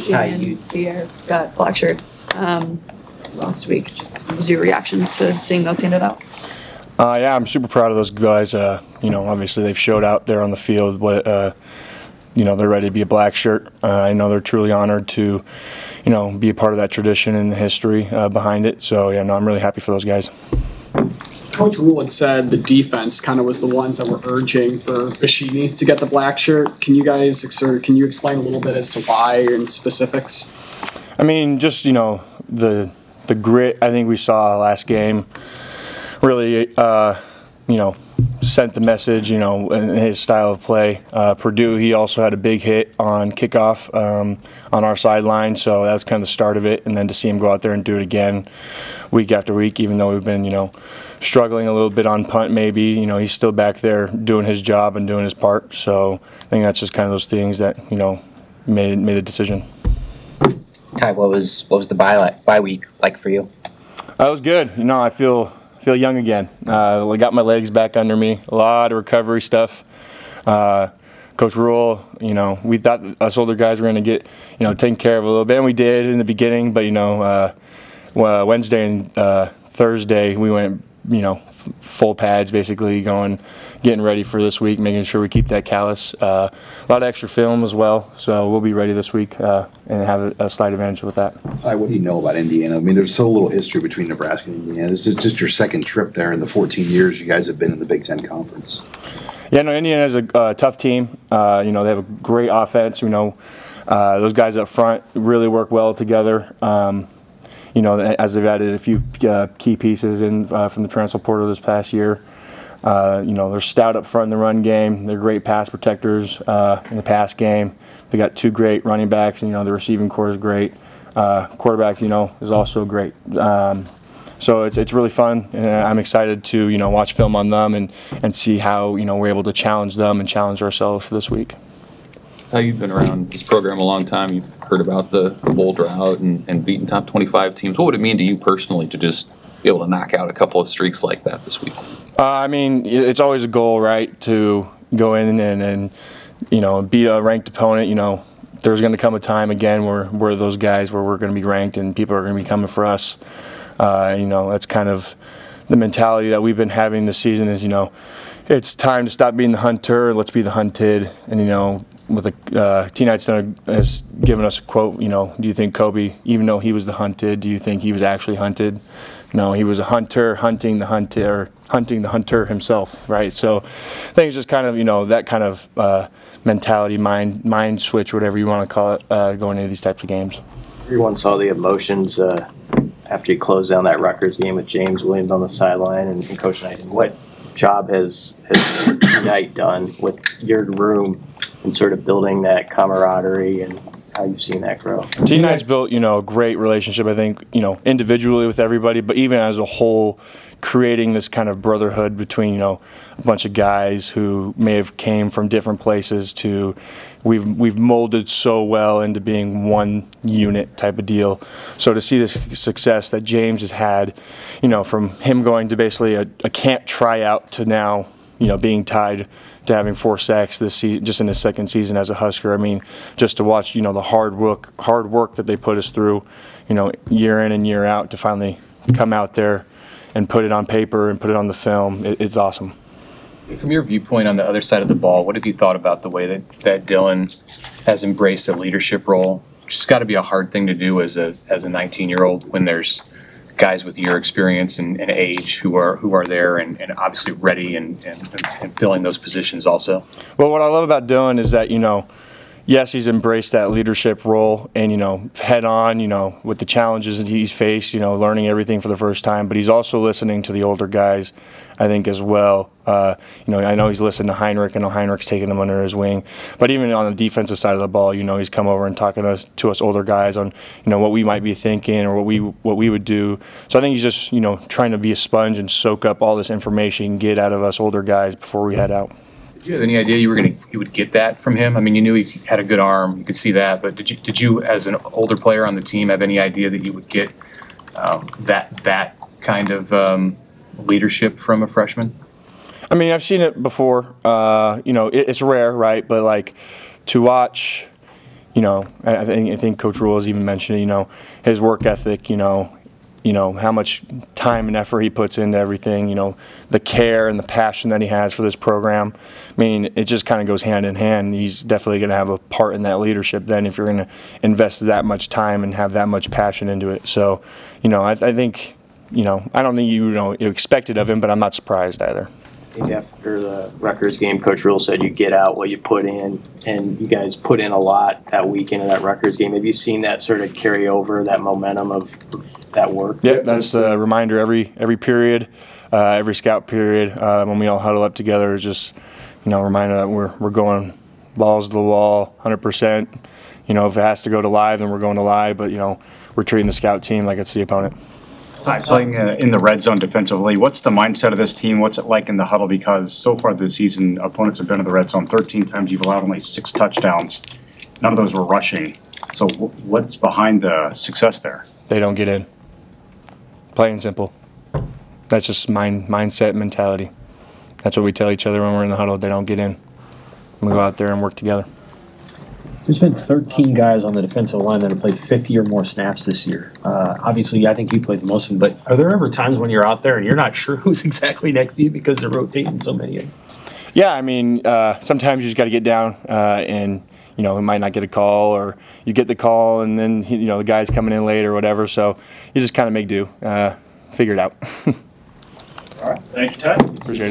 Ty, you got black shirts last week. Just what was your reaction to seeing those handed out? Yeah, I'm super proud of those guys. Obviously they've showed out there on the field what they're ready to be a black shirt. I know they're truly honored to, be a part of that tradition and the history behind it. So yeah, no, I'm really happy for those guys. Coach Rule had said the defense kind of was the ones that were urging for Bashidi to get the black shirt. Can you explain a little bit as to why and specifics? I mean, just the grit I think we saw last game really sent the message, in his style of play. Purdue, he also had a big hit on kickoff on our sideline, so that was kind of the start of it. And then to see him go out there and do it again week after week, even though we've been, struggling a little bit on punt maybe, he's still back there doing his job and doing his part. So I think that's just kind of those things that, made the decision. Ty, what was the bye week like for you? That was good. I feel young again. I got my legs back under me. A lot of recovery stuff. Coach Rule, we thought us older guys were going to get, taken care of a little bit, and we did in the beginning. But Wednesday and Thursday we went, full pads, basically getting ready for this week, making sure we keep that callus. A lot of extra film as well, so we'll be ready this week and have a slight advantage with that. What do you know about Indiana? I mean, there's so little history between Nebraska and Indiana. This is just your second trip there in the 14 years you guys have been in the Big Ten Conference. Yeah, no, Indiana is a tough team. They have a great offense. Those guys up front really work well together. As they've added a few key pieces in from the transfer portal this past year. They're stout up front in the run game. They're great pass protectors in the pass game. They got two great running backs, and the receiving core is great. Quarterback, is also great. So it's really fun, and I'm excited to watch film on them and see how we're able to challenge them and challenge ourselves for this week. You've been around this program a long time. You've heard about the bowl drought and beating top 25 teams. What would it mean to you personally to just be able to knock out a couple of streaks like that this week? I mean, it's always a goal, right, to go in and beat a ranked opponent. There's going to come a time again where those guys where we're going to be ranked and people are going to be coming for us. That's kind of the mentality that we've been having this season is, it's time to stop being the hunter, let's be the hunted. And, with T. Knight's has given us a quote, do you think Kobe, even though he was the hunted, do you think he was actually hunted? No, he was a hunter, hunting the hunter himself, right? So I think it's just kind of, that kind of mentality, mind switch, whatever you want to call it, going into these types of games. Everyone saw the emotions after you closed down that Rutgers game with James Williams on the sideline and Coach Knight. And what job has Knight done with your room and sort of building that camaraderie and how you've seen that grow? T. Knight's built, a great relationship, I think, individually with everybody, but even as a whole, creating this kind of brotherhood between, a bunch of guys who may have came from different places to we've molded so well into being one unit type of deal. So to see this success that James has had, from him going to basically a camp tryout to now, being tied to having 4 sacks this season, just in his second season as a Husker. I mean, just to watch, the hard work that they put us through, year in and year out to finally come out there and put it on paper and put it on the film. It's awesome. From your viewpoint on the other side of the ball, what have you thought about the way that Dylan has embraced a leadership role? It's got to be a hard thing to do as a 19-year-old when there's guys with your experience and age who are there and obviously ready and filling those positions also. Well, what I love about Dylan is that, yes, he's embraced that leadership role and, head on, with the challenges that he's faced, learning everything for the first time, but he's also listening to the older guys, I think, as well. I know he's listened to Heinrich. I know Heinrich's taken him under his wing. But even on the defensive side of the ball, he's come over and talking to us older guys on, what we might be thinking or what we would do. So I think he's just, trying to be a sponge and soak up all this information, get out of us older guys before we head out. Did you have any idea you would get that from him? I mean, you knew he had a good arm, you could see that, but did you as an older player on the team have any idea that you would get that kind of leadership from a freshman? I mean, I've seen it before. It's rare, right? But to watch, you know, I think Coach Rule has even mentioned it, you know, his work ethic, you know, how much time and effort he puts into everything, you know, the care and the passion that he has for this program. I mean, it just kind of goes hand in hand. He's definitely going to have a part in that leadership then if you're going to invest that much time and have that much passion into it. So, you know, I think, you know, I don't think you expect it of him, but I'm not surprised either. I think after the Rutgers game, Coach Rule said you get out what you put in, and you guys put in a lot that weekend of that Rutgers game. Have you seen that sort of carry over, that momentum of that work? Yeah, that's a reminder every period, every scout period, when we all huddle up together, is just, you know, a reminder that we're going balls to the wall, 100%. You know, if it has to go to live, then we're going to live, but, you know, we're treating the scout team like it's the opponent. Playing in the red zone defensively, what's the mindset of this team? What's it like in the huddle? Because so far this season, opponents have been in the red zone 13 times. You've allowed only 6 touchdowns. None of those were rushing. So what's behind the success there? They don't get in. Plain and simple. That's just mindset, mentality. That's what we tell each other when we're in the huddle. They don't get in. We go out there and work together. There's been 13 guys on the defensive line that have played 50 or more snaps this year. Obviously, I think you played most of them, but are there ever times when you're out there and you're not sure who's exactly next to you because they're rotating so many of them? Yeah, I mean, sometimes you just got to get down and, you know, we might not get a call, or you get the call and then, you know, the guy's coming in late or whatever. So you just kind of make do, figure it out. All right. Thank you, Ted. Appreciate it.